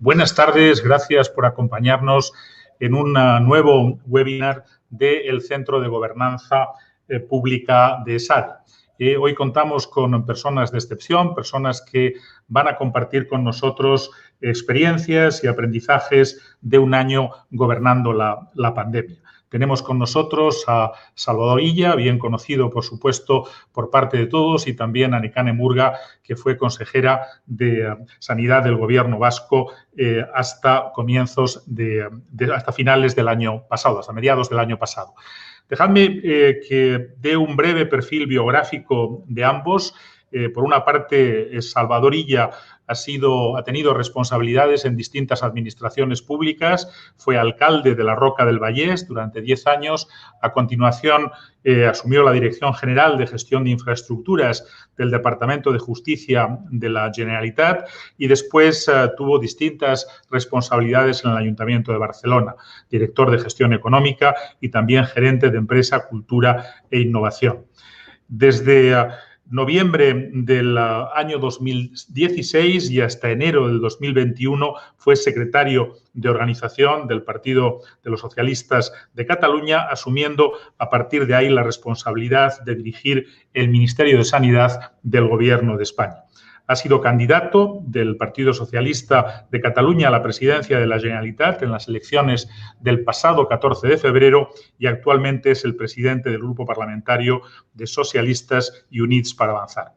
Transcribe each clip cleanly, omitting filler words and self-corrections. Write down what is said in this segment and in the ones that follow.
Buenas tardes, gracias por acompañarnos en un nuevo webinar del Centro de Gobernanza Pública de ESADE. Hoy contamos con personas de excepción, personas que van a compartir con nosotros experiencias y aprendizajes de un año gobernando la pandemia. Tenemos con nosotros a Salvador Illa, bien conocido, por supuesto, por parte de todos, y también a Nekane Murga, que fue consejera de Sanidad del Gobierno vasco hasta hasta finales del año pasado, hasta mediados del año pasado. Dejadme que dé un breve perfil biográfico de ambos. Por una parte, Salvador Illa ha tenido responsabilidades en distintas administraciones públicas, fue alcalde de la Roca del Vallès durante 10 años, a continuación asumió la Dirección General de Gestión de Infraestructuras del Departamento de Justicia de la Generalitat y después tuvo distintas responsabilidades en el Ayuntamiento de Barcelona, director de Gestión Económica y también gerente de Empresa, Cultura e Innovación. Desde noviembre del año 2016 y hasta enero del 2021 fue secretario de organización del Partido de los Socialistas de Cataluña, asumiendo a partir de ahí la responsabilidad de dirigir el Ministerio de Sanidad del Gobierno de España. Ha sido candidato del Partido Socialista de Cataluña a la presidencia de la Generalitat en las elecciones del pasado 14 de febrero y actualmente es el presidente del Grupo Parlamentario de Socialistas y Units per Avançar.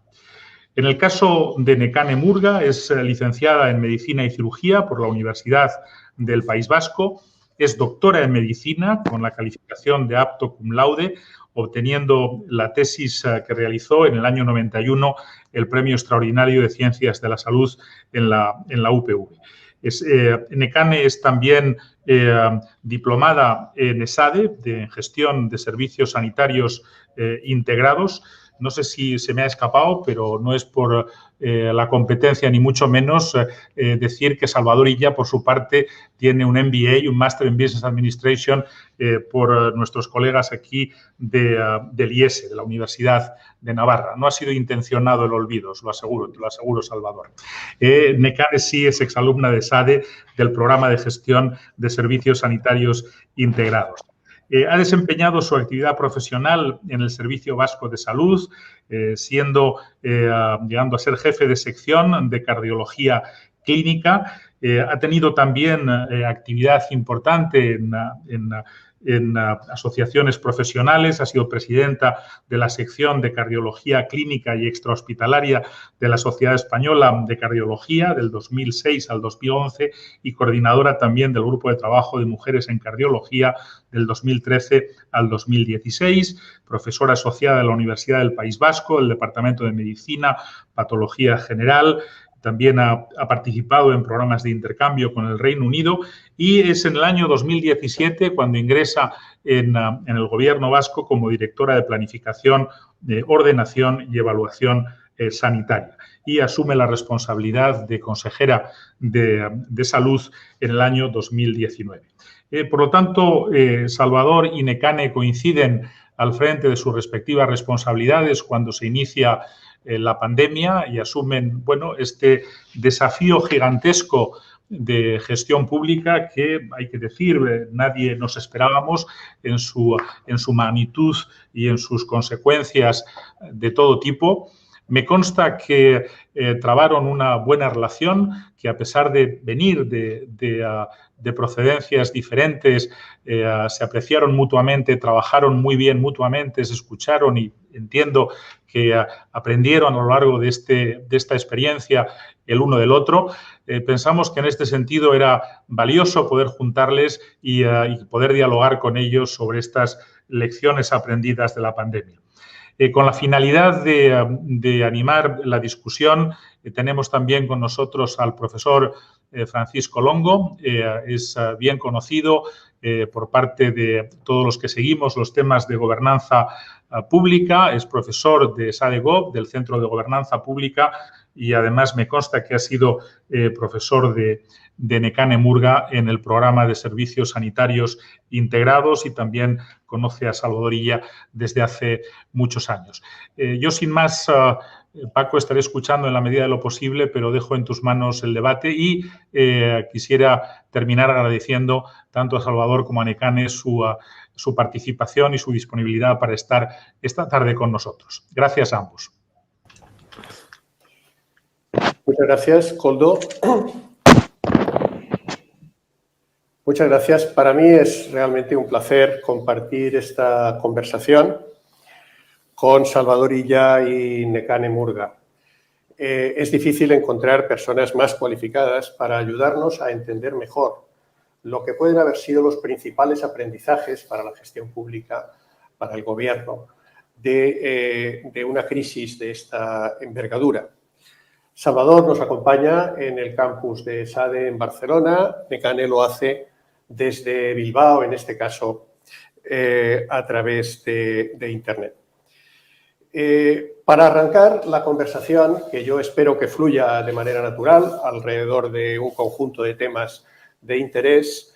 En el caso de Nekane Murga, es licenciada en Medicina y Cirugía por la Universidad del País Vasco, es doctora en Medicina con la calificación de apto cum laude, obteniendo la tesis que realizó en el año 91 el Premio Extraordinario de Ciencias de la Salud en la UPV. Nekane es también diplomada en ESADE, en Gestión de Servicios Sanitarios Integrados. No sé si se me ha escapado, pero no es por la competencia ni mucho menos decir que Salvador Illa, por su parte, tiene un MBA, un Master in Business Administration por nuestros colegas aquí del IES, de la Universidad de Navarra. No ha sido intencionado el olvido, te lo aseguro, Salvador. Nekane sí es exalumna de ESADE del Programa de Gestión de Servicios Sanitarios Integrados. Ha desempeñado su actividad profesional en el Servicio Vasco de Salud, llegando a ser jefe de sección de cardiología clínica. Ha tenido también actividad importante en asociaciones profesionales, ha sido presidenta de la sección de cardiología clínica y extrahospitalaria de la Sociedad Española de Cardiología del 2006 al 2011 y coordinadora también del Grupo de Trabajo de Mujeres en Cardiología del 2013 al 2016, profesora asociada de la Universidad del País Vasco, del Departamento de Medicina, Patología General. También ha participado en programas de intercambio con el Reino Unido y es en el año 2017 cuando ingresa en el Gobierno vasco como directora de Planificación, Ordenación y Evaluación Sanitaria y asume la responsabilidad de consejera de Salud en el año 2019. Por lo tanto, Salvador y Nekane coinciden al frente de sus respectivas responsabilidades cuando se inicia la pandemia y asumen, este desafío gigantesco de gestión pública que, hay que decir, nadie nos esperábamos en su magnitud y en sus consecuencias de todo tipo. Me consta que trabaron una buena relación, que a pesar de venir de procedencias diferentes, se apreciaron mutuamente, trabajaron muy bien mutuamente, se escucharon y entiendo que aprendieron a lo largo de esta experiencia el uno del otro. Pensamos que en este sentido era valioso poder juntarles y poder dialogar con ellos sobre estas lecciones aprendidas de la pandemia. Con la finalidad de animar la discusión, tenemos también con nosotros al profesor Francisco Longo. Es bien conocido por parte de todos los que seguimos los temas de gobernanza pública. Es profesor de SADEGOV, del Centro de Gobernanza Pública, y además me consta que ha sido profesor de Nekane Murga en el programa de servicios sanitarios integrados y también conoce a Salvador Illa desde hace muchos años. Yo sin más, Paco, estaré escuchando en la medida de lo posible, pero dejo en tus manos el debate y quisiera terminar agradeciendo tanto a Salvador como a Nekane su participación y su disponibilidad para estar esta tarde con nosotros. Gracias a ambos. Muchas gracias, Koldo. Muchas gracias. Para mí es realmente un placer compartir esta conversación con Salvador Illa y Nekane Murga. Es difícil encontrar personas más cualificadas para ayudarnos a entender mejor lo que pueden haber sido los principales aprendizajes para la gestión pública, para el gobierno, de una crisis de esta envergadura. Salvador nos acompaña en el campus de SADE en Barcelona, Nekane lo hace desde Bilbao, en este caso, a través de Internet. Para arrancar la conversación, que yo espero que fluya de manera natural alrededor de un conjunto de temas de interés,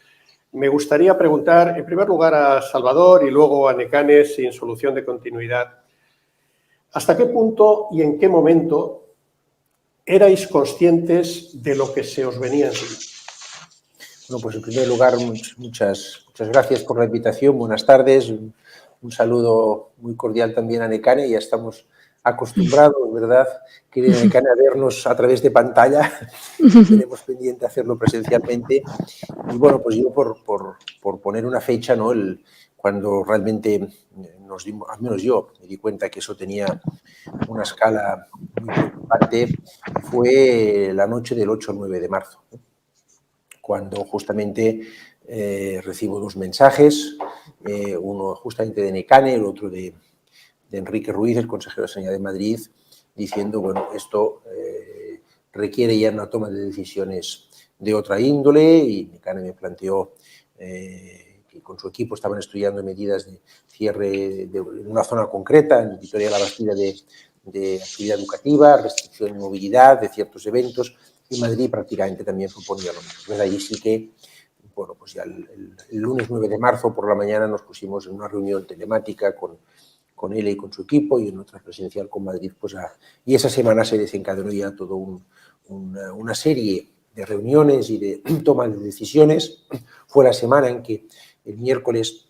me gustaría preguntar, en primer lugar, a Salvador y luego a Nekane, sin solución de continuidad, ¿hasta qué punto y en qué momento erais conscientes de lo que se os venía encima? Bueno, pues en primer lugar, muchas gracias por la invitación. Buenas tardes. Un saludo muy cordial también a Nekane. Ya estamos acostumbrados, ¿verdad, querida Nekane, a vernos a través de pantalla. Tenemos pendiente hacerlo presencialmente. Y bueno, pues yo por poner una fecha, ¿no? Cuando realmente nos dimos, al menos yo me di cuenta que eso tenía una escala muy preocupante, fue la noche del 8 al 9 de marzo, ¿no? Cuando justamente recibo dos mensajes, uno justamente de Nekane, el otro de Enrique Ruiz, el consejero de Sanidad de Madrid, diciendo, bueno, esto requiere ya una toma de decisiones de otra índole, y Nekane me planteó que con su equipo estaban estudiando medidas de cierre en una zona concreta, en Vitoria-la-Bastida, de actividad educativa, restricción de movilidad, de ciertos eventos, y Madrid prácticamente también proponía lo mismo. Entonces, ahí sí que, bueno, pues ya el lunes 9 de marzo por la mañana nos pusimos en una reunión telemática con él y con su equipo, y en otra presencial con Madrid, pues y esa semana se desencadenó ya toda una serie de reuniones y de toma de decisiones. Fue la semana en que el miércoles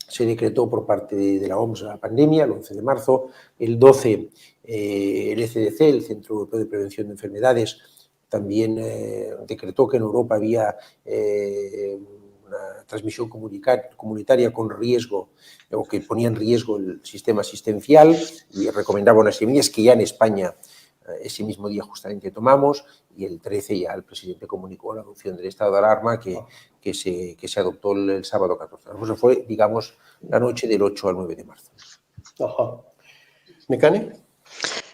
se decretó por parte de la OMS la pandemia, el 11 de marzo, el 12 el ECDC, el Centro Europeo de Prevención de Enfermedades, también decretó que en Europa había una transmisión comunitaria con riesgo, o que ponía en riesgo el sistema asistencial, y recomendaba unas medidas que ya en España ese mismo día justamente tomamos, y el 13 ya el presidente comunicó la adopción del estado de alarma que se adoptó el sábado 14. Eso fue, digamos, la noche del 8 al 9 de marzo. Ajá. ¿Nekane?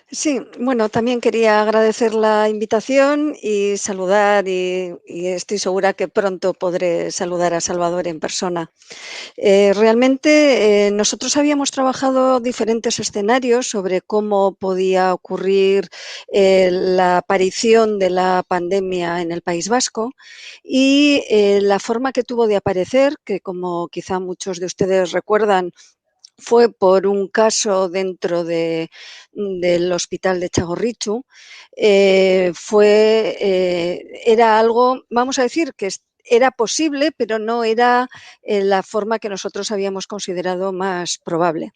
Sí, bueno, también quería agradecer la invitación y saludar, y estoy segura que pronto podré saludar a Salvador en persona. Realmente nosotros habíamos trabajado diferentes escenarios sobre cómo podía ocurrir la aparición de la pandemia en el País Vasco, y la forma que tuvo de aparecer, que como quizá muchos de ustedes recuerdan, fue por un caso dentro del hospital de Txagorritxu. Era algo, vamos a decir, que era posible, pero no era la forma que nosotros habíamos considerado más probable.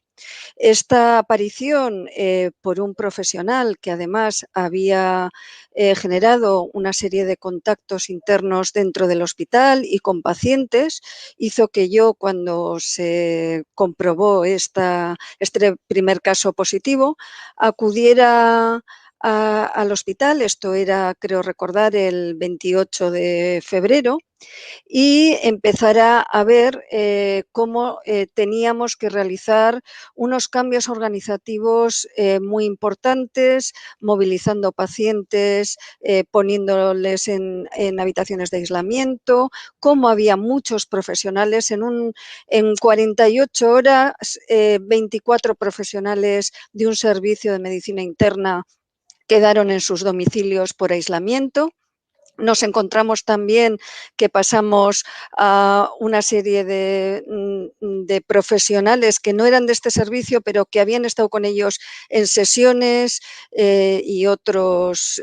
Esta aparición por un profesional que además había generado una serie de contactos internos dentro del hospital y con pacientes, hizo que yo, cuando se comprobó este primer caso positivo, acudiera al hospital. Esto era, creo recordar, el 28 de febrero, y empezara a ver cómo teníamos que realizar unos cambios organizativos muy importantes, movilizando pacientes, poniéndoles en habitaciones de aislamiento, cómo había muchos profesionales en 48 horas, 24 profesionales de un servicio de medicina interna quedaron en sus domicilios por aislamiento. Nos encontramos también que pasamos a una serie de profesionales que no eran de este servicio, pero que habían estado con ellos en sesiones y otros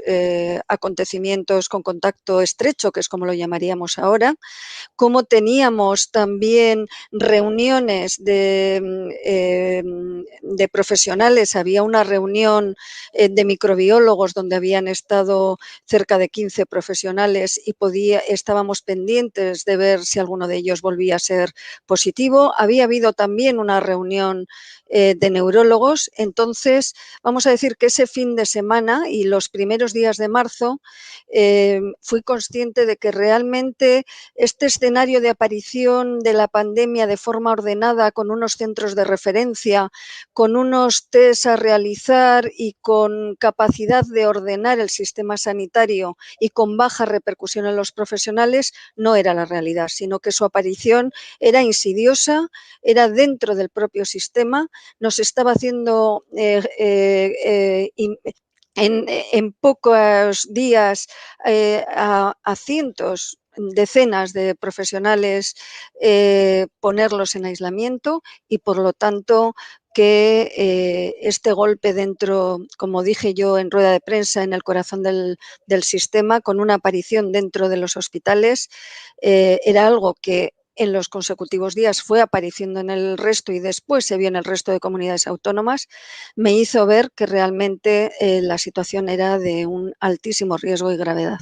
acontecimientos con contacto estrecho, que es como lo llamaríamos ahora. Cómo teníamos también reuniones de profesionales. Había una reunión de microbiólogos donde habían estado cerca de 15 profesionales y estábamos pendientes de ver si alguno de ellos volvía a ser positivo. Había habido también una reunión de neurólogos. Entonces, vamos a decir que ese fin de semana y los primeros días de marzo fui consciente de que realmente este escenario de aparición de la pandemia de forma ordenada, con unos centros de referencia, con unos test a realizar y con capacidad de ordenar el sistema sanitario y con baja repercusión en los profesionales, no era la realidad, sino que su aparición era insidiosa, era dentro del propio sistema, nos estaba haciendo en pocos días a cientos, decenas de profesionales ponerlos en aislamiento y, por lo tanto, que este golpe dentro, como dije yo en rueda de prensa, en el corazón del sistema, con una aparición dentro de los hospitales, era algo que en los consecutivos días fue apareciendo en el resto y después se vio en el resto de comunidades autónomas, me hizo ver que realmente la situación era de un altísimo riesgo y gravedad.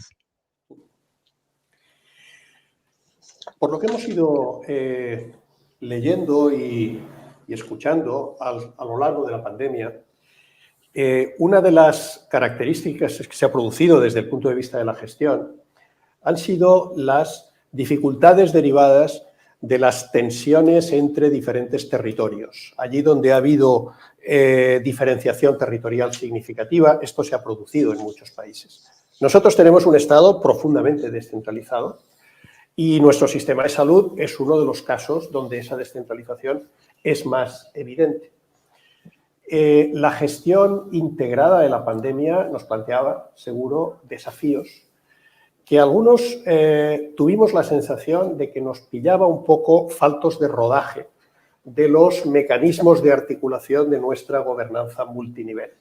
Por lo que hemos ido leyendo y escuchando a lo largo de la pandemia, una de las características que se ha producido desde el punto de vista de la gestión han sido las dificultades derivadas de las tensiones entre diferentes territorios. Allí donde ha habido diferenciación territorial significativa, esto se ha producido en muchos países. Nosotros tenemos un Estado profundamente descentralizado y nuestro sistema de salud es uno de los casos donde esa descentralización es más evidente. La gestión integrada de la pandemia nos planteaba, seguro, desafíos que algunos tuvimos la sensación de que nos pillaba un poco faltos de rodaje de los mecanismos de articulación de nuestra gobernanza multinivel.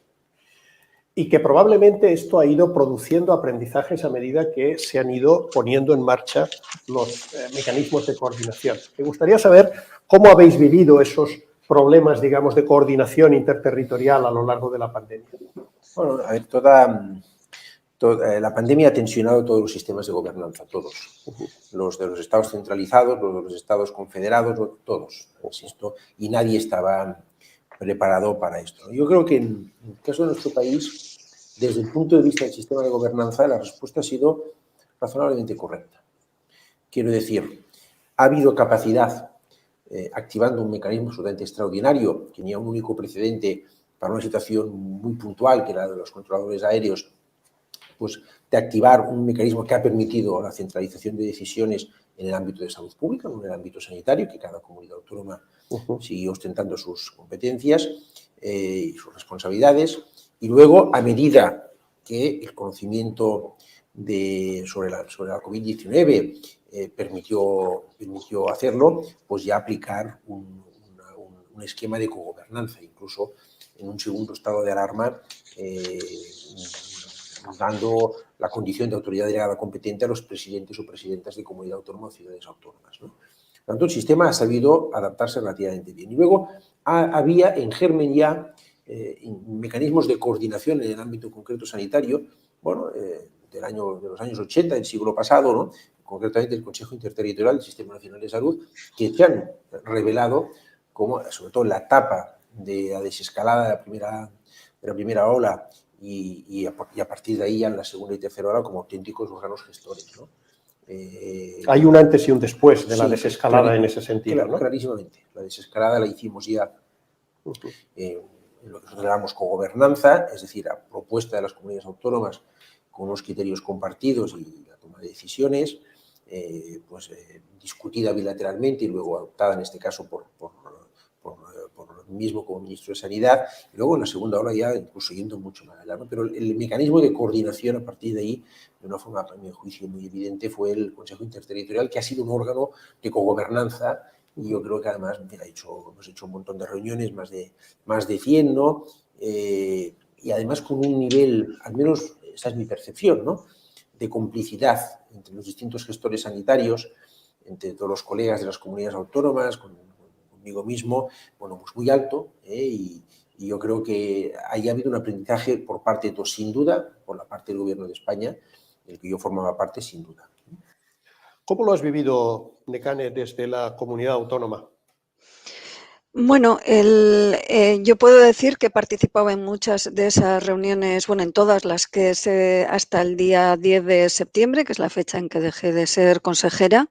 Y que probablemente esto ha ido produciendo aprendizajes a medida que se han ido poniendo en marcha los mecanismos de coordinación. Me gustaría saber cómo habéis vivido esos problemas, digamos, de coordinación interterritorial a lo largo de la pandemia. Bueno, a ver, toda la pandemia ha tensionado todos los sistemas de gobernanza, todos. Los de los estados centralizados, los de los estados confederados, todos, insisto, y nadie estaba preparado para esto. Yo creo que en el caso de nuestro país, desde el punto de vista del sistema de gobernanza, la respuesta ha sido razonablemente correcta. Quiero decir, ha habido capacidad, activando un mecanismo absolutamente extraordinario, que tenía un único precedente para una situación muy puntual, que era la de los controladores aéreos, pues de activar un mecanismo que ha permitido la centralización de decisiones en el ámbito de salud pública, no en el ámbito sanitario, que cada comunidad autónoma sigue ostentando sus competencias y sus responsabilidades. Y luego, a medida que el conocimiento sobre la COVID-19 permitió hacerlo, pues ya aplicar un esquema de cogobernanza, incluso en un segundo estado de alarma, dando la condición de autoridad delegada competente a los presidentes o presidentas de comunidad autónoma o ciudades autónomas, ¿no? Por tanto, el sistema ha sabido adaptarse relativamente bien. Y luego había en germen ya mecanismos de coordinación en el ámbito concreto sanitario, bueno, de los años 80 del siglo pasado, ¿no? Concretamente el Consejo Interterritorial del Sistema Nacional de Salud, que se han revelado como, sobre todo en la etapa de la desescalada de la primera ola y a partir de ahí ya en la segunda y tercera ola como auténticos órganos gestores, ¿no? Hay un antes y un después de la desescalada en ese sentido, ¿no? Clarísimamente. La desescalada la hicimos ya en lo que nosotros llamamos cogobernanza, es decir, a propuesta de las comunidades autónomas con unos criterios compartidos y la toma de decisiones, discutida bilateralmente y luego adoptada en este caso por mismo como ministro de Sanidad, y luego en la segunda ola ya incluso yendo mucho más allá, ¿no? Pero el mecanismo de coordinación a partir de ahí, de una forma, a mi juicio, muy evidente, fue el Consejo Interterritorial, que ha sido un órgano de cogobernanza, y yo creo que además hemos hecho un montón de reuniones, más de 100, ¿no? Y además con un nivel, al menos esa es mi percepción, ¿no?, de complicidad entre los distintos gestores sanitarios, entre todos los colegas de las comunidades autónomas, conmigo mismo, bueno, pues muy alto, y yo creo que ahí ha habido un aprendizaje por parte de todos, sin duda, por la parte del Gobierno de España, del que yo formaba parte, sin duda. ¿Cómo lo has vivido, Nekane, desde la comunidad autónoma? Bueno, yo puedo decir que he participado en muchas de esas reuniones, bueno, en todas las que hasta el día 10 de septiembre, que es la fecha en que dejé de ser consejera.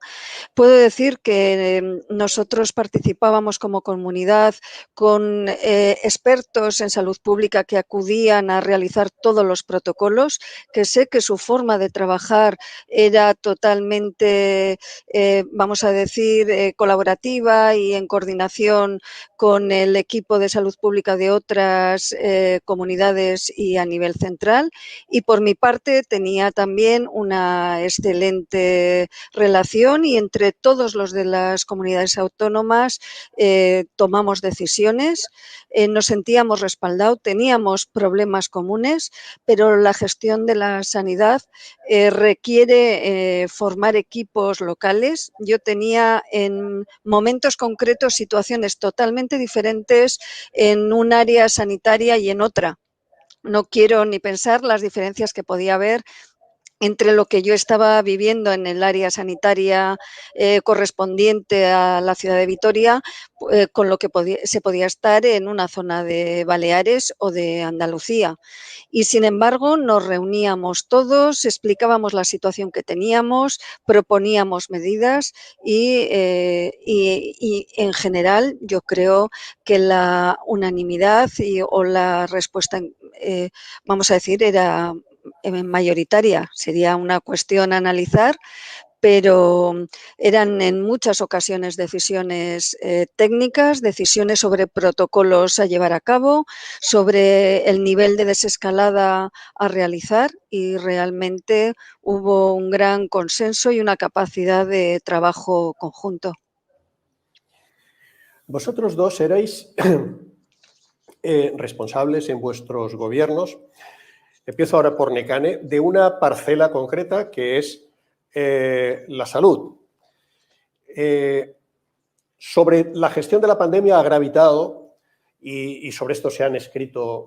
Puedo decir que nosotros participábamos como comunidad con expertos en salud pública que acudían a realizar todos los protocolos, que sé que su forma de trabajar era totalmente, vamos a decir, colaborativa y en coordinación con el equipo de salud pública de otras comunidades y a nivel central. Y por mi parte tenía también una excelente relación y entre todos los de las comunidades autónomas tomamos decisiones, nos sentíamos respaldados, teníamos problemas comunes, pero la gestión de la sanidad requiere formar equipos locales. Yo tenía en momentos concretos situaciones totalmente diferentes en un área sanitaria y en otra. No quiero ni pensar las diferencias que podía haber entre lo que yo estaba viviendo en el área sanitaria correspondiente a la ciudad de Vitoria, con lo que se podía estar en una zona de Baleares o de Andalucía. Y sin embargo, nos reuníamos todos, explicábamos la situación que teníamos, proponíamos medidas y en general yo creo que la unanimidad o la respuesta, vamos a decir, era mayoritaria. Sería una cuestión a analizar, pero eran en muchas ocasiones decisiones técnicas, decisiones sobre protocolos a llevar a cabo, sobre el nivel de desescalada a realizar y realmente hubo un gran consenso y una capacidad de trabajo conjunto. Vosotros dos erais responsables en vuestros gobiernos, empiezo ahora por Nekane, de una parcela concreta que es la salud. Sobre la gestión de la pandemia ha gravitado, y sobre esto se han escrito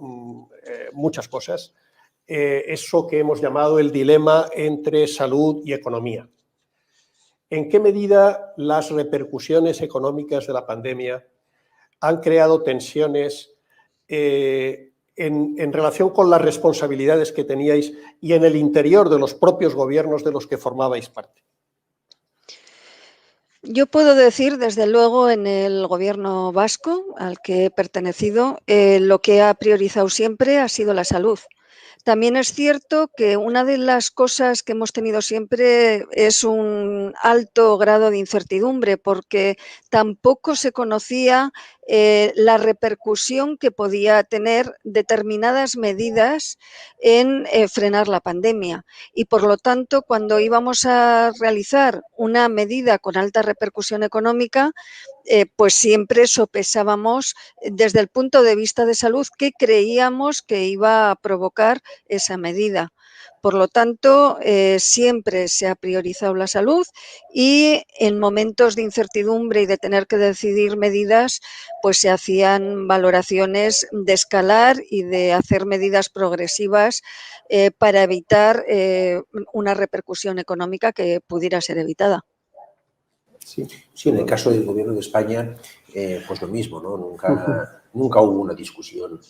muchas cosas, eso que hemos llamado el dilema entre salud y economía. ¿En qué medida las repercusiones económicas de la pandemia han creado tensiones en relación con las responsabilidades que teníais y en el interior de los propios gobiernos de los que formabais parte? Yo puedo decir, desde luego, en el gobierno vasco al que he pertenecido, lo que ha priorizado siempre ha sido la salud. También es cierto que una de las cosas que hemos tenido siempre es un alto grado de incertidumbre, porque tampoco se conocía la repercusión que podía tener determinadas medidas en frenar la pandemia. Y por lo tanto, cuando íbamos a realizar una medida con alta repercusión económica, pues siempre sopesábamos desde el punto de vista de salud qué creíamos que iba a provocar esa medida. Por lo tanto, siempre se ha priorizado la salud y en momentos de incertidumbre y de tener que decidir medidas, pues se hacían valoraciones de escalar y de hacer medidas progresivas para evitar una repercusión económica que pudiera ser evitada. Sí, en el caso del Gobierno de España, pues lo mismo, ¿no? Nunca hubo una discusión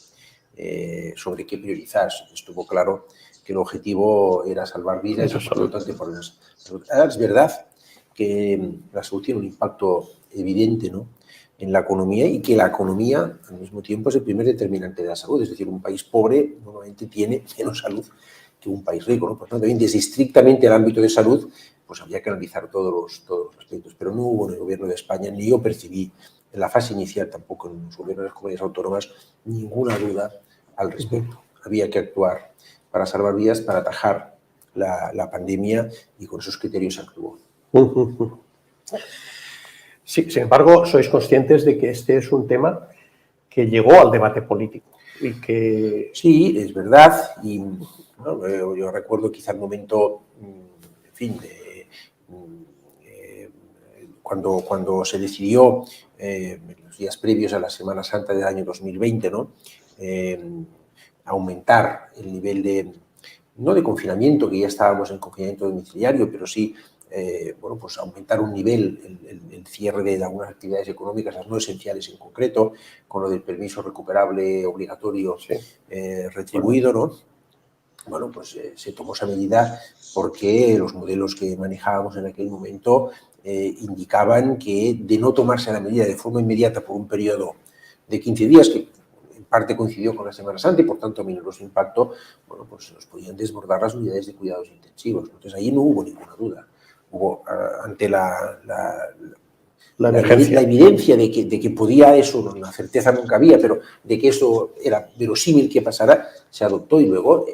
sobre qué priorizar. Estuvo claro que el objetivo era salvar vidas y por lo tanto por la salud. Ahora, es verdad que la salud tiene un impacto evidente, ¿no?, en la economía, y que la economía al mismo tiempo es el primer determinante de la salud. Es decir, un país pobre normalmente tiene menos salud que un país rico, ¿no? Por tanto, desde estrictamente el ámbito de salud, pues había que analizar todos los aspectos, pero no hubo en el Gobierno de España, ni yo percibí en la fase inicial tampoco en los gobiernos de las comunidades autónomas, ninguna duda al respecto. Había que actuar para salvar vidas, para atajar la pandemia, y con esos criterios se actuó. Sí, sin embargo, sois conscientes de que este es un tema que llegó al debate político y que... Sí, es verdad, y bueno, yo recuerdo quizá el momento, en fin, cuando se decidió, en los días previos a la Semana Santa del año 2020, ¿no? Aumentar el nivel no de confinamiento, que ya estábamos en confinamiento domiciliario, pero sí, bueno, pues aumentar un nivel, el cierre de algunas actividades económicas, las no esenciales en concreto, con lo del permiso recuperable obligatorio, sí, retribuido, ¿no? Bueno, pues se tomó esa medida porque los modelos que manejábamos en aquel momento indicaban que, de no tomarse la medida de forma inmediata por un periodo de 15 días, que en parte coincidió con la Semana Santa y por tanto minoró su impacto, bueno, pues nos podían desbordar las unidades de cuidados intensivos. Entonces ahí no hubo ninguna duda. Hubo, ante la evidencia de que podía eso, la certeza nunca había, pero de que eso era verosímil que pasara, se adoptó, y luego,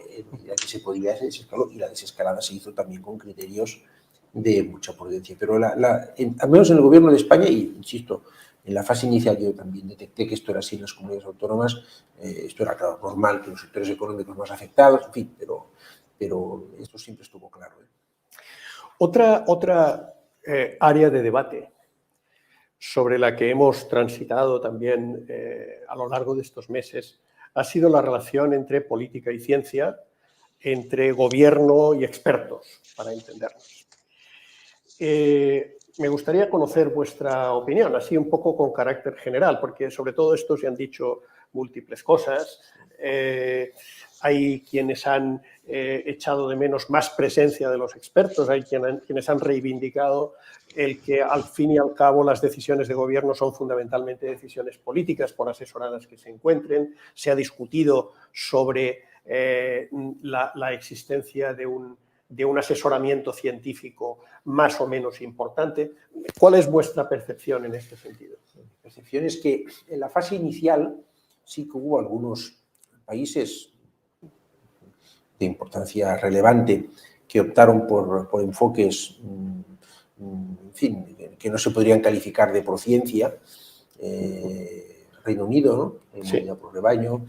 ya que se podía, se desescaló, y la desescalada se hizo también con criterios de mucha prudencia. Pero al menos en el gobierno de España, y insisto, en la fase inicial yo también detecté que esto era así en las comunidades autónomas, esto era, claro, normal, que los sectores económicos más afectados, en fin, pero esto siempre estuvo claro. Otra área de debate sobre la que hemos transitado también a lo largo de estos meses ha sido la relación entre política y ciencia, entre gobierno y expertos, para entendernos. Me gustaría conocer vuestra opinión, así un poco con carácter general, porque sobre todo esto se han dicho múltiples cosas. Hay quienes han echado de menos más presencia de los expertos, hay quienes han reivindicado el que al fin y al cabo las decisiones de gobierno son fundamentalmente decisiones políticas, por asesoradas que se encuentren. Se ha discutido sobre la existencia de un asesoramiento científico más o menos importante. ¿Cuál es vuestra percepción en este sentido? Mi percepción es que en la fase inicial sí que hubo algunos países de importancia relevante que optaron por enfoques, en fin, que no se podrían calificar de prociencia. Reino Unido, ¿no? Inmunidad por rebaño,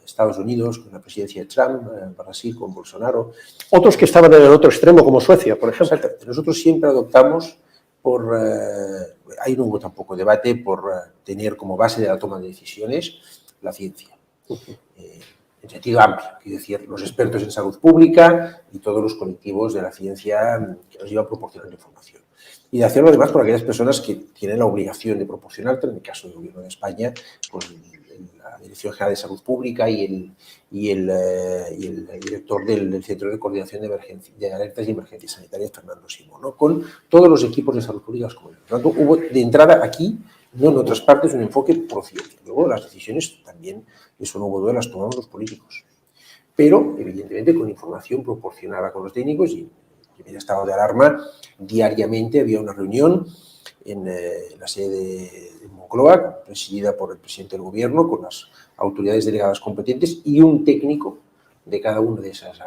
Estados Unidos con la presidencia de Trump, Brasil con Bolsonaro. Otros que estaban en el otro extremo, como Suecia, por ejemplo. Exactamente. Nosotros siempre adoptamos ahí no hubo tampoco debate, por tener como base de la toma de decisiones la ciencia. En sentido amplio, quiero decir, los expertos en salud pública y todos los colectivos de la ciencia que nos llevan proporcionando información. Y de hacerlo además por aquellas personas que tienen la obligación de proporcionar, en el caso del Gobierno de España, pues la Dirección General de Salud Pública y el director del Centro de Coordinación de Alertas y Emergencias Sanitarias, Fernando Simón, ¿no? Con todos los equipos de salud pública. Por lo tanto, hubo de entrada aquí, no en otras partes, un enfoque pro-ciencia. Luego las decisiones también, eso no hubo duda, las tomamos los políticos. Pero, evidentemente, con información proporcionada con los técnicos, y en el estado de alarma, diariamente había una reunión en la sede de Moncloa, presidida por el presidente del Gobierno, con las autoridades delegadas competentes y un técnico de cada una de esas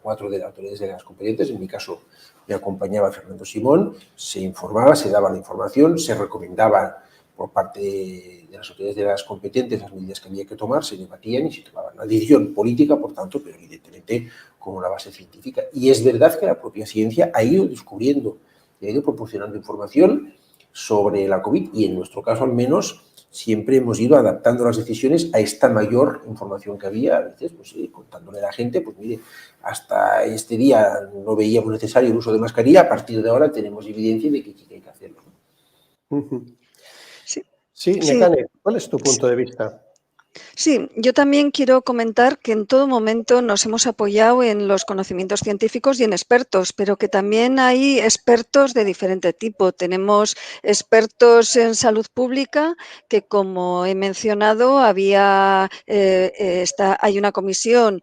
4 de las autoridades delegadas competentes. En mi caso me acompañaba Fernando Simón, se informaba, se daba la información, se recomendaba por parte de las autoridades delegadas competentes las medidas que había que tomar, se debatían y se tomaban la decisión política, por tanto, pero evidentemente con una base científica. Y es verdad que la propia ciencia ha ido descubriendo y ha ido proporcionando información sobre la COVID, y en nuestro caso al menos siempre hemos ido adaptando las decisiones a esta mayor información que había. A veces, pues sí, contándole a la gente, pues mire, hasta este día no veíamos necesario el uso de mascarilla, a partir de ahora tenemos evidencia de que hay que hacerlo. Sí, Nekane, ¿cuál es tu punto de vista? Sí, yo también quiero comentar que en todo momento nos hemos apoyado en los conocimientos científicos y en expertos, pero que también hay expertos de diferente tipo. Tenemos expertos en salud pública que, como he mencionado, hay una comisión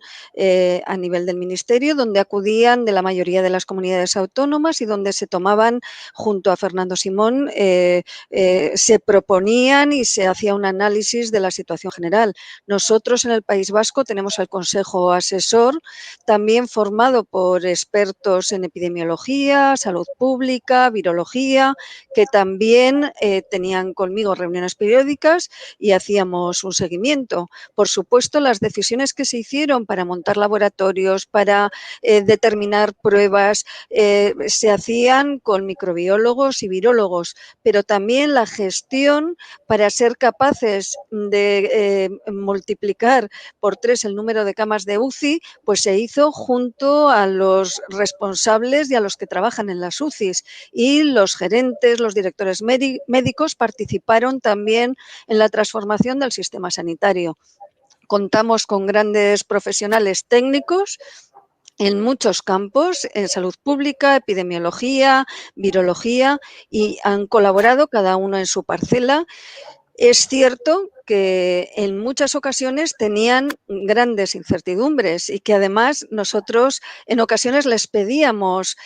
a nivel del Ministerio donde acudían de la mayoría de las comunidades autónomas y donde se tomaban, junto a Fernando Simón, se proponían y se hacía un análisis de la situación general. Nosotros en el País Vasco tenemos el Consejo Asesor, también formado por expertos en epidemiología, salud pública, virología, que también tenían conmigo reuniones periódicas y hacíamos un seguimiento. Por supuesto, las decisiones que se hicieron para montar laboratorios, para determinar pruebas, se hacían con microbiólogos y virólogos, pero también la gestión para ser capaces de multiplicar por 3 el número de camas de UCI, pues se hizo junto a los responsables y a los que trabajan en las UCIs, y los gerentes, los directores médicos participaron también en la transformación del sistema sanitario. Contamos con grandes profesionales técnicos en muchos campos, en salud pública, epidemiología, virología, y han colaborado cada uno en su parcela. Es cierto que en muchas ocasiones tenían grandes incertidumbres y que además nosotros en ocasiones les pedíamos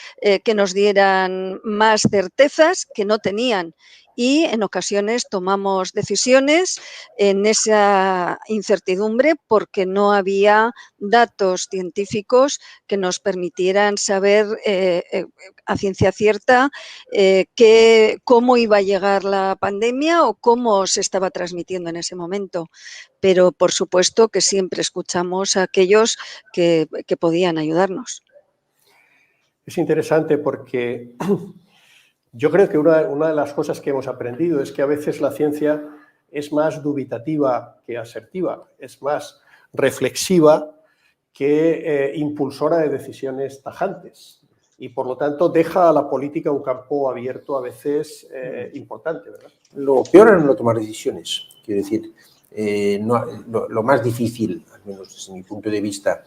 que nos dieran más certezas que no tenían, y en ocasiones tomamos decisiones en esa incertidumbre porque no había datos científicos que nos permitieran saber a ciencia cierta cómo iba a llegar la pandemia o cómo se estaba transmitiendo en ese momento. Pero, por supuesto, que siempre escuchamos a aquellos que podían ayudarnos. Es interesante porque yo creo que una de las cosas que hemos aprendido es que a veces la ciencia es más dubitativa que asertiva, es más reflexiva que impulsora de decisiones tajantes. Y, por lo tanto, deja a la política un campo abierto a veces importante, ¿verdad? Lo peor era no tomar decisiones. Quiero decir, lo más difícil, al menos desde mi punto de vista,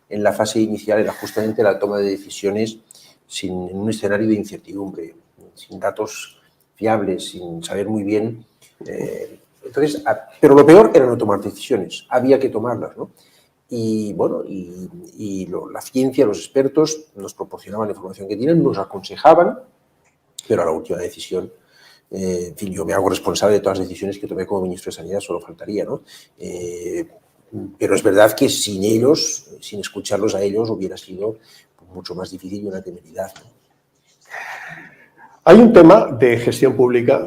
en la fase inicial era justamente la toma de decisiones en un escenario de incertidumbre, sin datos fiables, sin saber muy bien. Pero lo peor era no tomar decisiones, había que tomarlas, ¿no? Y bueno, la ciencia, los expertos nos proporcionaban la información que tienen, nos aconsejaban, pero a la última decisión, en fin, yo me hago responsable de todas las decisiones que tomé como ministro de Sanidad, solo faltaría, ¿no? Pero es verdad que sin ellos, sin escucharlos a ellos, hubiera sido mucho más difícil y una temeridad, ¿no? Hay un tema de gestión pública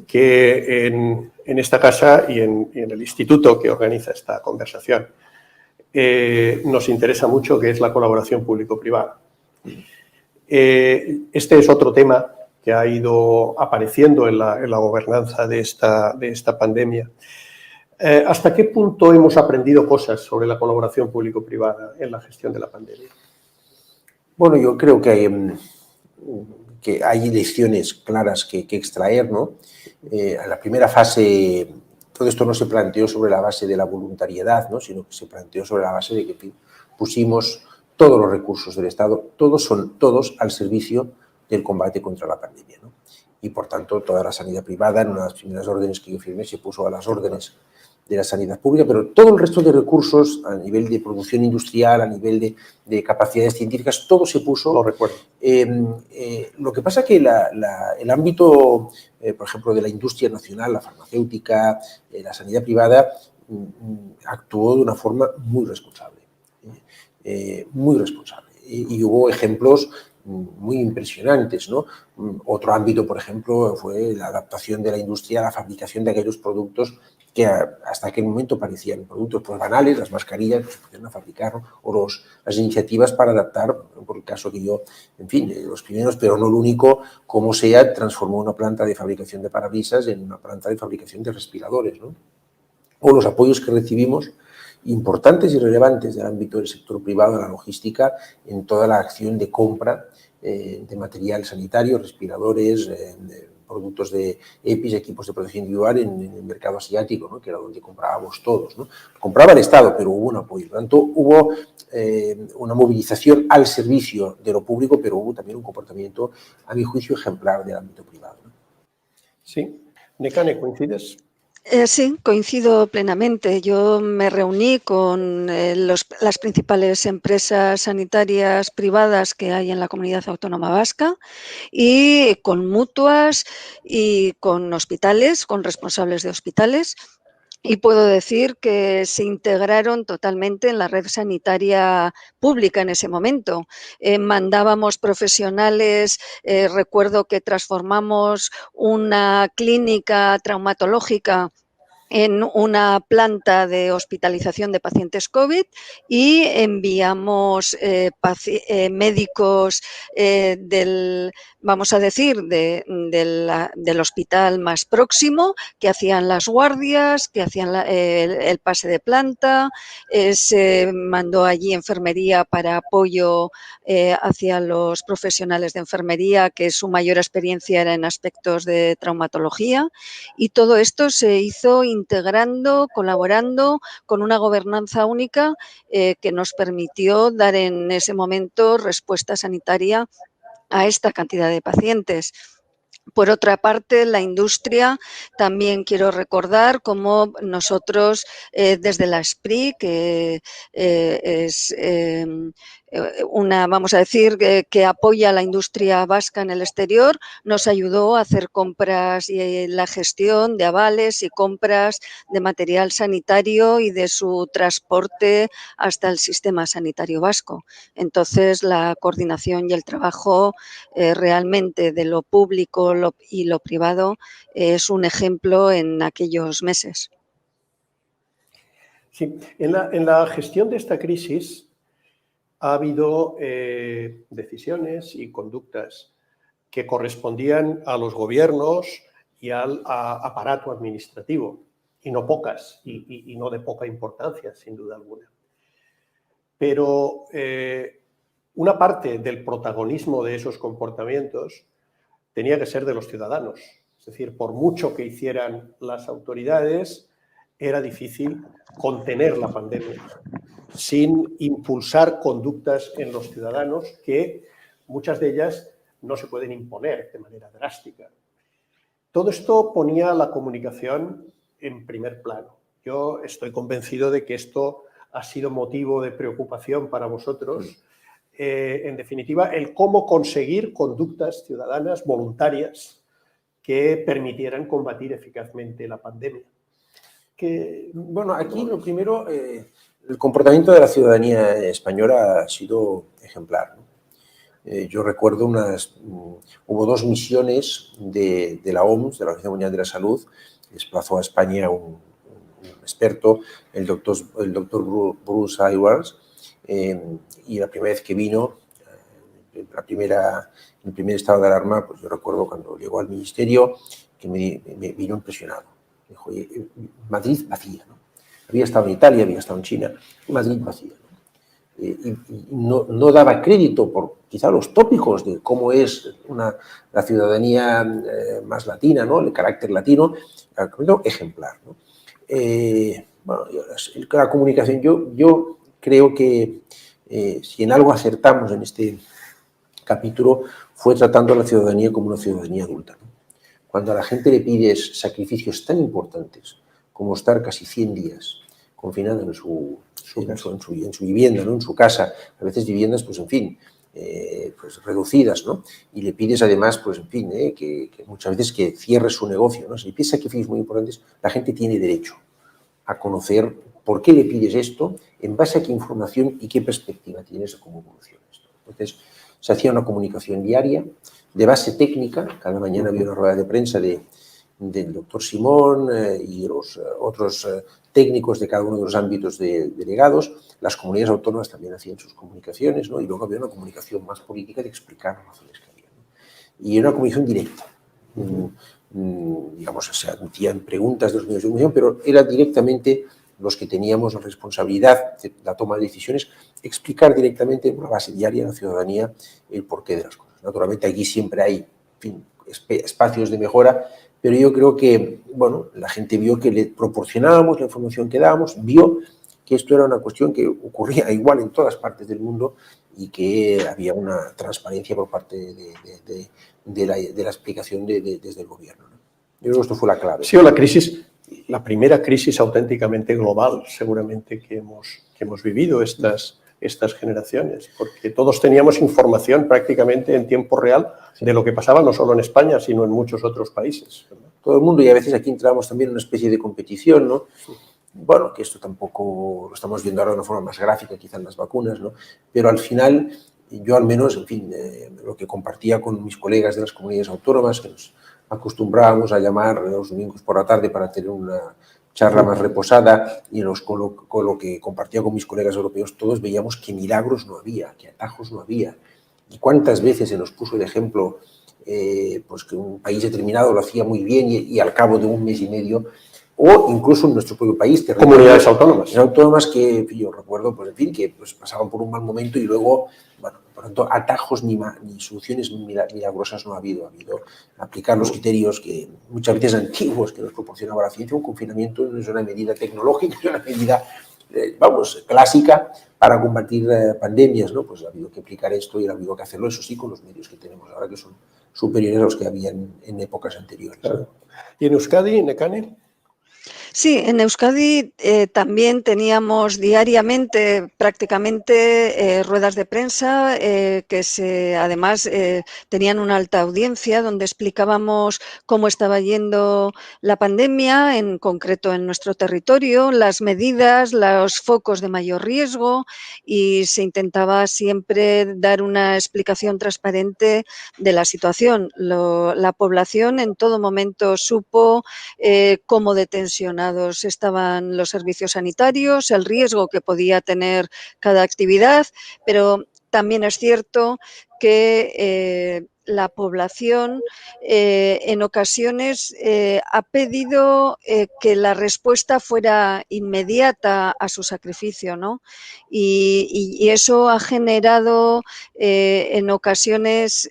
que en esta casa y en el instituto que organiza esta conversación nos interesa mucho, que es la colaboración público-privada. Este es otro tema que ha ido apareciendo en la gobernanza de esta pandemia. ¿Hasta qué punto hemos aprendido cosas sobre la colaboración público-privada en la gestión de la pandemia? Bueno, yo creo que hay lecciones claras que extraer, ¿no? En la primera fase, todo esto no se planteó sobre la base de la voluntariedad, ¿no? Sino que se planteó sobre la base de que pusimos todos los recursos del Estado, todos al servicio del combate contra la pandemia, ¿no? Y, por tanto, toda la sanidad privada, en una de las primeras órdenes que yo firmé, se puso a las órdenes de la sanidad pública, pero todo el resto de recursos, a nivel de producción industrial, a nivel de capacidades científicas, todo se puso. Lo recuerdo. Lo que pasa es que el ámbito, por ejemplo, de la industria nacional, la farmacéutica, la sanidad privada, actuó de una forma muy responsable. Muy responsable. Y hubo ejemplos muy impresionantes, ¿no? Otro ámbito, por ejemplo, fue la adaptación de la industria a la fabricación de aquellos productos que hasta aquel momento parecían productos pues banales, las mascarillas que se pusieron a fabricar, ¿no? O las iniciativas para adaptar, por el caso que yo, en fin, los primeros, pero no el único, como SEAT transformó una planta de fabricación de parabrisas en una planta de fabricación de respiradores, ¿no? O los apoyos que recibimos importantes y relevantes del ámbito del sector privado, de la logística, en toda la acción de compra de material sanitario, respiradores, productos de EPIs, equipos de protección individual en el mercado asiático, ¿no? Que era donde comprábamos todos, ¿no? Compraba el Estado, pero hubo un apoyo. Por lo tanto, hubo una movilización al servicio de lo público, pero hubo también un comportamiento, a mi juicio, ejemplar del ámbito privado, ¿no? Sí. Nekane, ¿coincides? Sí, coincido plenamente. Yo me reuní con las principales empresas sanitarias privadas que hay en la Comunidad Autónoma Vasca y con mutuas y con hospitales, con responsables de hospitales. Y puedo decir que se integraron totalmente en la red sanitaria pública en ese momento. Mandábamos profesionales, recuerdo que transformamos una clínica traumatológica en una planta de hospitalización de pacientes COVID y enviamos médicos vamos a decir, del hospital más próximo, que hacían las guardias, que hacían el pase de planta, se mandó allí enfermería para apoyo hacia los profesionales de enfermería, que su mayor experiencia era en aspectos de traumatología, y todo esto se hizo integrando, colaborando con una gobernanza única que nos permitió dar en ese momento respuesta sanitaria a esta cantidad de pacientes. Por otra parte, la industria, también quiero recordar cómo nosotros desde la SPRI, que es una, vamos a decir, que apoya a la industria vasca en el exterior, nos ayudó a hacer compras y la gestión de avales y compras de material sanitario y de su transporte hasta el sistema sanitario vasco. Entonces, la coordinación y el trabajo realmente de lo público y lo privado es un ejemplo en aquellos meses. Sí, en la gestión de esta crisis ha habido decisiones y conductas que correspondían a los gobiernos y al aparato administrativo, y no pocas, y no de poca importancia, sin duda alguna. Pero una parte del protagonismo de esos comportamientos tenía que ser de los ciudadanos. Es decir, por mucho que hicieran las autoridades, era difícil contener la pandemia sin impulsar conductas en los ciudadanos que muchas de ellas no se pueden imponer de manera drástica. Todo esto ponía la comunicación en primer plano. Yo estoy convencido de que esto ha sido motivo de preocupación para vosotros. En definitiva, el cómo conseguir conductas ciudadanas voluntarias que permitieran combatir eficazmente la pandemia. Bueno, aquí lo primero, el comportamiento de la ciudadanía española ha sido ejemplar, ¿no? Yo recuerdo hubo 2 misiones de la OMS, de la Organización Mundial de la Salud, desplazó a España un experto, el doctor Bruce Aylward, y la primera vez que vino, en el primer estado de alarma, pues yo recuerdo cuando llegó al ministerio que me vino impresionado. Me dijo, Madrid vacía, ¿no? Había estado en Italia, había estado en China, Madrid vacía, ¿no? Y no daba crédito por quizá los tópicos de cómo es la ciudadanía más latina, ¿no? El carácter latino, ejemplar, ¿no? Bueno, la comunicación, yo creo que si en algo acertamos en este capítulo fue tratando a la ciudadanía como una ciudadanía adulta, ¿no? Cuando a la gente le pides sacrificios tan importantes como estar casi 100 días confinado en su vivienda, ¿no? En su casa, a veces viviendas, pues en fin, pues reducidas, ¿no? Y le pides además, pues en fin, que muchas veces que cierre su negocio, ¿no? Si le pides sacrificios muy importantes, la gente tiene derecho a conocer por qué le pides esto, en base a qué información y qué perspectiva tienes de cómo evoluciona esto. Entonces, se hacía una comunicación diaria, de base técnica. Cada mañana había una rueda de prensa del doctor Simón y los otros técnicos de cada uno de los ámbitos delegados. Las comunidades autónomas también hacían sus comunicaciones, ¿no? Y luego había una comunicación más política de explicar las razones que había, ¿no? Y era una comunicación directa. Digamos, se admitían preguntas de los medios de comunicación, pero era directamente los que teníamos la responsabilidad de la toma de decisiones, explicar directamente en una base diaria a la ciudadanía el porqué de las cosas. Naturalmente, aquí siempre hay fin, espacios de mejora, pero yo creo que, bueno, la gente vio que le proporcionábamos la información que dábamos, vio que esto era una cuestión que ocurría igual en todas partes del mundo y que había una transparencia por parte de la explicación desde el gobierno, ¿no? Yo creo que esto fue la clave. Sí, la primera crisis auténticamente global, seguramente, que hemos vivido estas generaciones, porque todos teníamos información prácticamente en tiempo real de lo que pasaba no solo en España, sino en muchos otros países, ¿verdad? Todo el mundo, y a veces aquí entramos también en una especie de competición, ¿no? Bueno, que esto tampoco lo estamos viendo ahora de una forma más gráfica, quizá en las vacunas, ¿no? Pero al final, yo al menos, en fin, lo que compartía con mis colegas de las comunidades autónomas, que nos acostumbrábamos a llamar los domingos por la tarde para tener una charla más reposada, y con lo que compartía con mis colegas europeos, todos veíamos que milagros no había, que atajos no había. Y cuántas veces se nos puso el ejemplo, pues que un país determinado lo hacía muy bien y al cabo de un mes y medio, o incluso en nuestro propio país, comunidades autónomas. Autónomas que yo recuerdo, pues en fin, que pues, pasaban por un mal momento y luego, bueno, por tanto, atajos ni soluciones milagrosas no ha habido. Ha habido aplicar los criterios que muchas veces antiguos que nos proporcionaba la ciencia. Un confinamiento no es una medida tecnológica, es una medida, clásica para combatir pandemias, ¿no? Pues ha habido que aplicar esto y ha habido que hacerlo, eso sí, con los medios que tenemos ahora, que son superiores a los que habían en épocas anteriores. Claro. ¿Y en Euskadi, Nekane? Sí, en Euskadi también teníamos diariamente prácticamente ruedas de prensa que además tenían una alta audiencia donde explicábamos cómo estaba yendo la pandemia, en concreto en nuestro territorio, las medidas, los focos de mayor riesgo, y se intentaba siempre dar una explicación transparente de la situación. La población en todo momento supo cómo de tensionados estaban los servicios sanitarios, el riesgo que podía tener cada actividad, pero también es cierto que la población en ocasiones ha pedido que la respuesta fuera inmediata a su sacrificio, ¿no? Y eso ha generado en ocasiones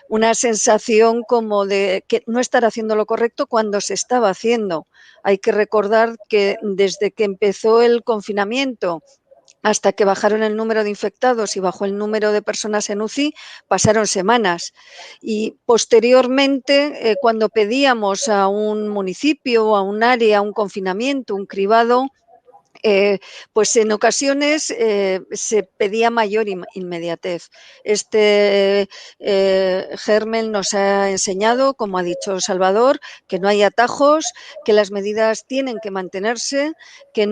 una sensación como de que no estar haciendo lo correcto cuando se estaba haciendo. Hay que recordar que desde que empezó el confinamiento hasta que bajaron el número de infectados y bajó el número de personas en UCI, pasaron semanas. Y posteriormente, cuando pedíamos a un municipio, a un área, un confinamiento, un cribado, pues en ocasiones se pedía mayor inmediatez. Este germen nos ha enseñado, como ha dicho Salvador, que no hay atajos, que las medidas tienen que mantenerse, que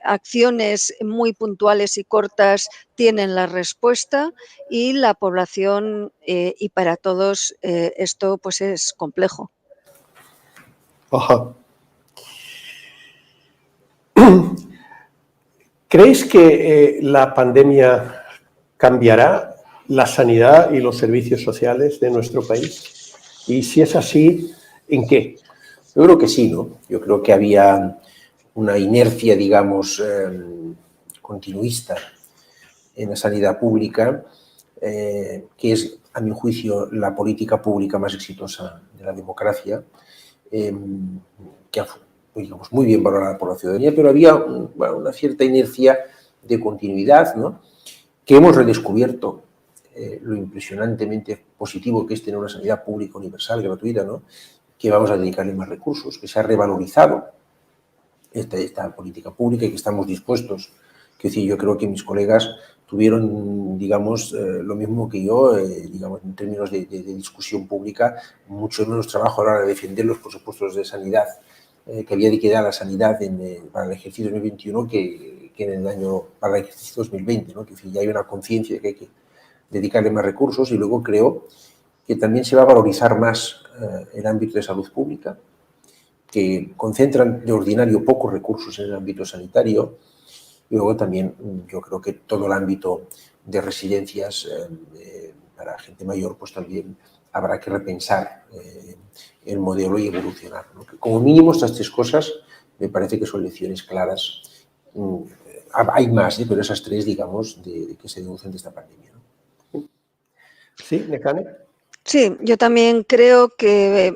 acciones muy puntuales y cortas tienen la respuesta, y la población y para todos esto pues es complejo. Ajá. ¿Creéis que la pandemia cambiará la sanidad y los servicios sociales de nuestro país? Y si es así, ¿en qué? Yo creo que sí, ¿no? Yo creo que había una inercia, digamos, continuista en la sanidad pública, que es, a mi juicio, la política pública más exitosa de la democracia, que ha, digamos, muy bien valorada por la ciudadanía, pero había una cierta inercia de continuidad, ¿no? Que hemos redescubierto lo impresionantemente positivo que es tener una sanidad pública universal, gratuita, ¿no? Que vamos a dedicarle más recursos, que se ha revalorizado esta política pública y que estamos dispuestos. Es decir, yo creo que mis colegas tuvieron, digamos, lo mismo que yo, digamos, en términos de discusión pública, mucho menos trabajo a la hora de defender los presupuestos de sanidad que había de quedar a la sanidad para el ejercicio 2021 que en el año para el ejercicio 2020, ¿no? Que ya hay una conciencia de que hay que dedicarle más recursos, y luego creo que también se va a valorizar más el ámbito de salud pública, que concentran de ordinario pocos recursos en el ámbito sanitario, y luego también yo creo que todo el ámbito de residencias para gente mayor, pues también habrá que repensar el modelo y evolucionar, ¿no? Como mínimo estas tres cosas me parece que son lecciones claras. Hay más, pero esas tres, digamos, que se deducen de esta pandemia, ¿no? Sí, Nekane. Sí, yo también creo que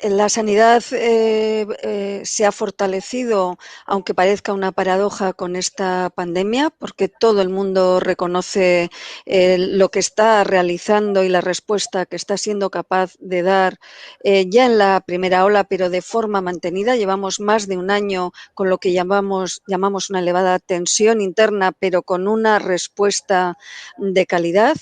la sanidad se ha fortalecido, aunque parezca una paradoja con esta pandemia, porque todo el mundo reconoce lo que está realizando y la respuesta que está siendo capaz de dar ya en la primera ola, pero de forma mantenida. Llevamos más de un año con lo que llamamos una elevada tensión interna, pero con una respuesta de calidad.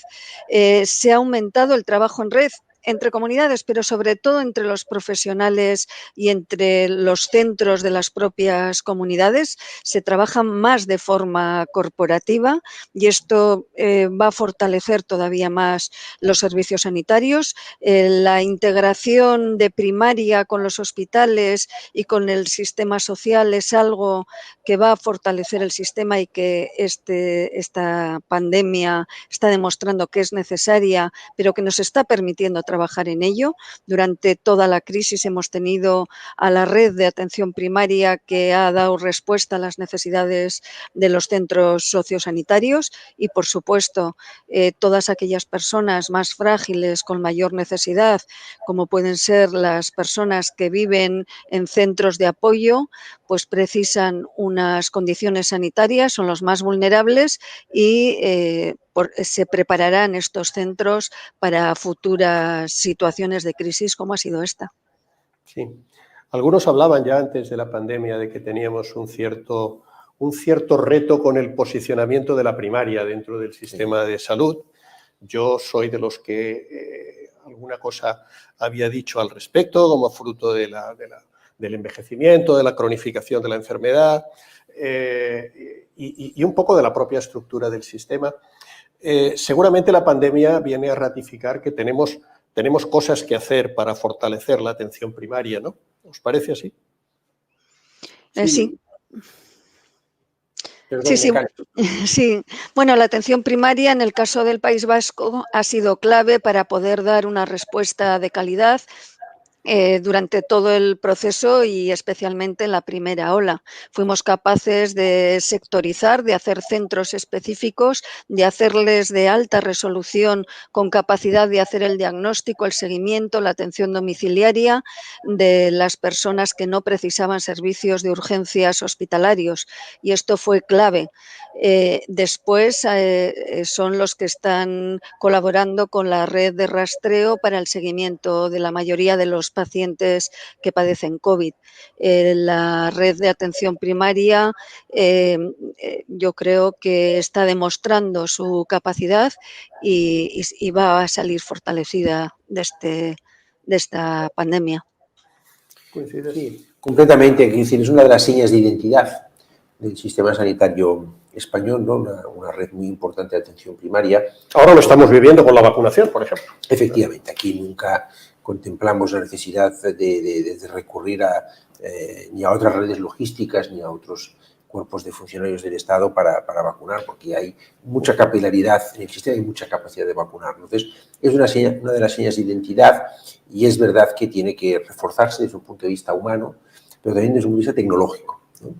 Se ha aumentado el trabajo en red entre comunidades, pero sobre todo entre los profesionales y entre los centros de las propias comunidades. Se trabaja más de forma corporativa y esto va a fortalecer todavía más los servicios sanitarios. La integración de primaria con los hospitales y con el sistema social es algo que va a fortalecer el sistema y que esta pandemia está demostrando que es necesaria, pero que nos está permitiendo trabajar en ello. Durante toda la crisis hemos tenido a la red de atención primaria que ha dado respuesta a las necesidades de los centros sociosanitarios y, por supuesto, todas aquellas personas más frágiles con mayor necesidad, como pueden ser las personas que viven en centros de apoyo, pues precisan unas condiciones sanitarias, son los más vulnerables y se prepararán estos centros para futuras situaciones de crisis como ha sido esta. Sí. Algunos hablaban ya antes de la pandemia de que teníamos un cierto reto con el posicionamiento de la primaria dentro del sistema de salud. Yo soy de los que alguna cosa había dicho al respecto, como fruto del envejecimiento, de la cronificación de la enfermedad y un poco de la propia estructura del sistema. Seguramente la pandemia viene a ratificar que tenemos cosas que hacer para fortalecer la atención primaria, ¿no? ¿Os parece así? Sí. Perdón, Sí. Sí. Bueno, la atención primaria en el caso del País Vasco ha sido clave para poder dar una respuesta de calidad durante todo el proceso y especialmente en la primera ola. Fuimos capaces de sectorizar, de hacer centros específicos, de hacerles de alta resolución con capacidad de hacer el diagnóstico, el seguimiento, la atención domiciliaria de las personas que no precisaban servicios de urgencias hospitalarios y esto fue clave. Después son los que están colaborando con la red de rastreo para el seguimiento de la mayoría de los pacientes que padecen COVID. La red de atención primaria yo creo que está demostrando su capacidad y va a salir fortalecida de esta pandemia. Sí, completamente. Es decir, es una de las señas de identidad del sistema sanitario español, ¿no? Una red muy importante de atención primaria. Ahora lo estamos viviendo con la vacunación, por ejemplo. Efectivamente, aquí nunca contemplamos la necesidad de recurrir ni a otras redes logísticas ni a otros cuerpos de funcionarios del Estado para vacunar, porque hay mucha capilaridad en el sistema y mucha capacidad de vacunar. Entonces, es una de las señas de identidad y es verdad que tiene que reforzarse desde un punto de vista humano, pero también desde un punto de vista tecnológico, ¿no?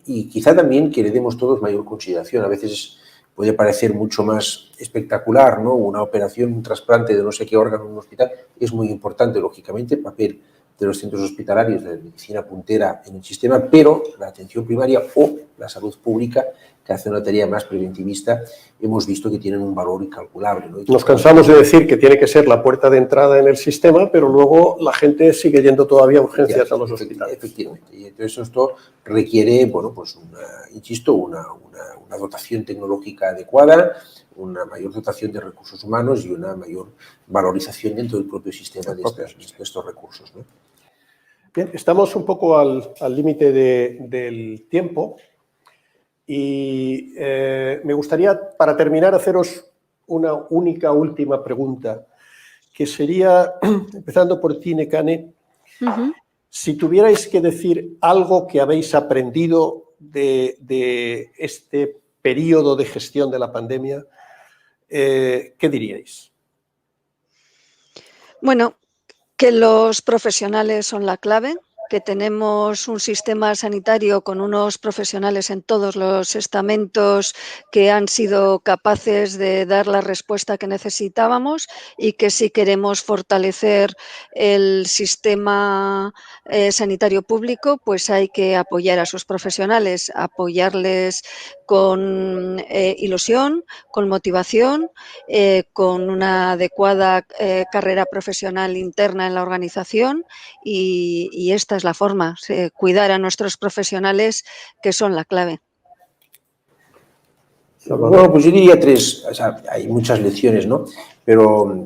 Y quizá también que le demos todos mayor consideración. A veces puede parecer mucho más espectacular, ¿no? Una operación, un trasplante de no sé qué órgano en un hospital es muy importante, lógicamente, el papel de los centros hospitalarios, de la medicina puntera en el sistema, pero la atención primaria o la salud pública, que hace una tarea más preventivista, hemos visto que tienen un valor incalculable, ¿no? Nos cansamos de decir que tiene que ser la puerta de entrada en el sistema, pero luego la gente sigue yendo todavía a urgencias a los hospitales. Efectivamente. Y entonces esto requiere, bueno, pues una dotación tecnológica adecuada, una mayor dotación de recursos humanos y una mayor valorización dentro del propio sistema de estos recursos, ¿no? Bien, estamos un poco al límite del tiempo y me gustaría, para terminar, haceros una única última pregunta, que sería, empezando por ti, Nekane, si tuvierais que decir algo que habéis aprendido de este periodo de gestión de la pandemia, ¿qué diríais? Bueno, que los profesionales son la clave, que tenemos un sistema sanitario con unos profesionales en todos los estamentos que han sido capaces de dar la respuesta que necesitábamos y que si queremos fortalecer el sistema sanitario público, pues hay que apoyar a sus profesionales, apoyarles con ilusión, con motivación, con una adecuada carrera profesional interna en la organización y esta es la forma, cuidar a nuestros profesionales que son la clave. Bueno, pues yo diría tres, o sea, hay muchas lecciones, ¿no? Pero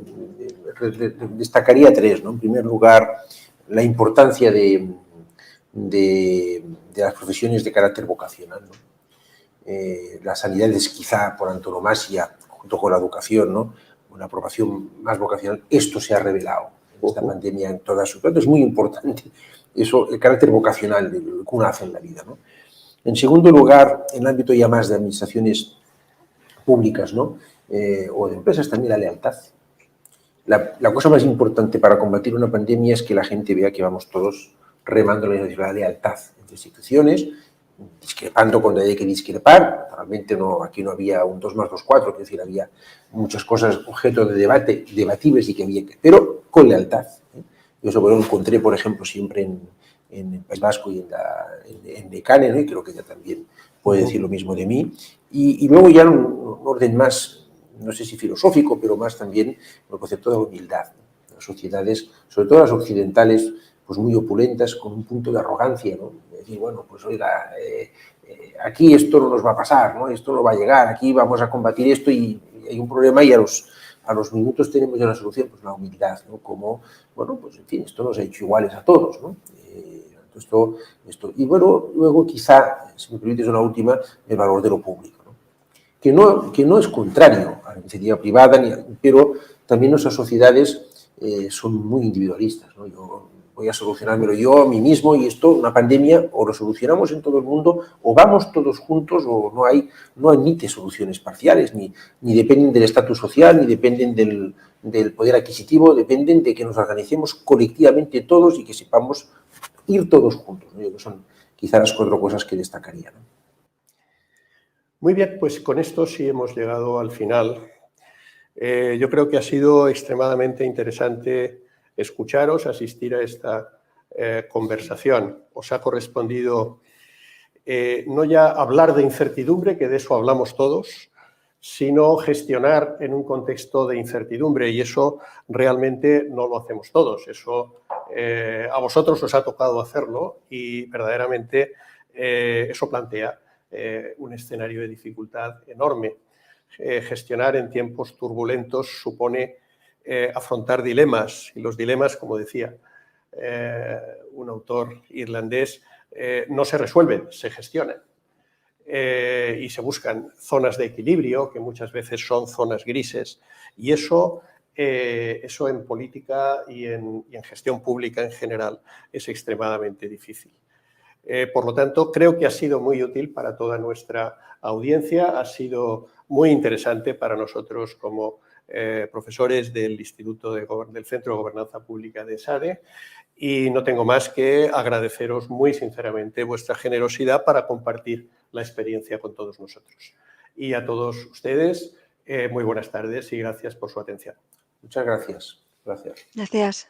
destacaría tres, ¿no? En primer lugar, la importancia de las profesiones de carácter vocacional, ¿no? La sanidad es quizá por antonomasia, junto con la educación, ¿no? Una profesión más vocacional. Esto se ha revelado en esta pandemia en todas sus partes. Es muy importante eso, el carácter vocacional de lo que uno hace en la vida, ¿no? En segundo lugar, en el ámbito ya más de administraciones públicas, ¿no? O de empresas, también la lealtad. La cosa más importante para combatir una pandemia es que la gente vea que vamos todos remando la lealtad entre instituciones, discrepando cuando hay que discrepar. Realmente no, aquí no había un 2 más 2, 4, es decir, había muchas cosas objeto de debate, debatibles y que había que, pero con lealtad. Yo eso lo encontré, por ejemplo, siempre en el País Vasco y en Necane, ¿no? Y creo que ella también puede decir lo mismo de mí. Y luego ya en un orden más, no sé si filosófico, pero más también el concepto de humildad. Las sociedades, sobre todo las occidentales, pues muy opulentas, con un punto de arrogancia, ¿no? De decir, bueno, pues oiga, aquí esto no nos va a pasar, ¿no? Esto no va a llegar, aquí vamos a combatir esto y hay un problema y a los minutos tenemos ya una solución, pues la humildad, ¿no? Como, bueno, pues en fin, esto nos ha hecho iguales a todos, ¿no? Esto. Y bueno, luego quizá, si me permites una última, el valor de lo público, ¿no? Que no es contrario a la iniciativa privada, pero también nuestras sociedades son muy individualistas, ¿no? Yo voy a solucionármelo yo a mí mismo y esto, una pandemia, o lo solucionamos en todo el mundo, o vamos todos juntos, o no admite soluciones parciales, ni dependen del estatus social, ni dependen del poder adquisitivo, dependen de que nos organicemos colectivamente todos y que sepamos ir todos juntos, ¿no? Que son quizás las 4 cosas que destacaría, ¿no? Muy bien, pues con esto sí hemos llegado al final. Yo creo que ha sido extremadamente interesante escucharos, asistir a esta conversación. Os ha correspondido no ya hablar de incertidumbre, que de eso hablamos todos, sino gestionar en un contexto de incertidumbre, y eso realmente no lo hacemos todos. Eso a vosotros os ha tocado hacerlo y verdaderamente eso plantea un escenario de dificultad enorme. Gestionar en tiempos turbulentos supone afrontar dilemas, y los dilemas, como decía un autor irlandés, no se resuelven, se gestionan. Y se buscan zonas de equilibrio, que muchas veces son zonas grises, y eso en política y en gestión pública en general es extremadamente difícil. Por lo tanto, creo que ha sido muy útil para toda nuestra audiencia, ha sido muy interesante para nosotros como profesores del del Centro de Gobernanza Pública de ESADE, y no tengo más que agradeceros muy sinceramente vuestra generosidad para compartir la experiencia con todos nosotros. Y a todos ustedes, muy buenas tardes y gracias por su atención. Muchas gracias. Gracias. Gracias.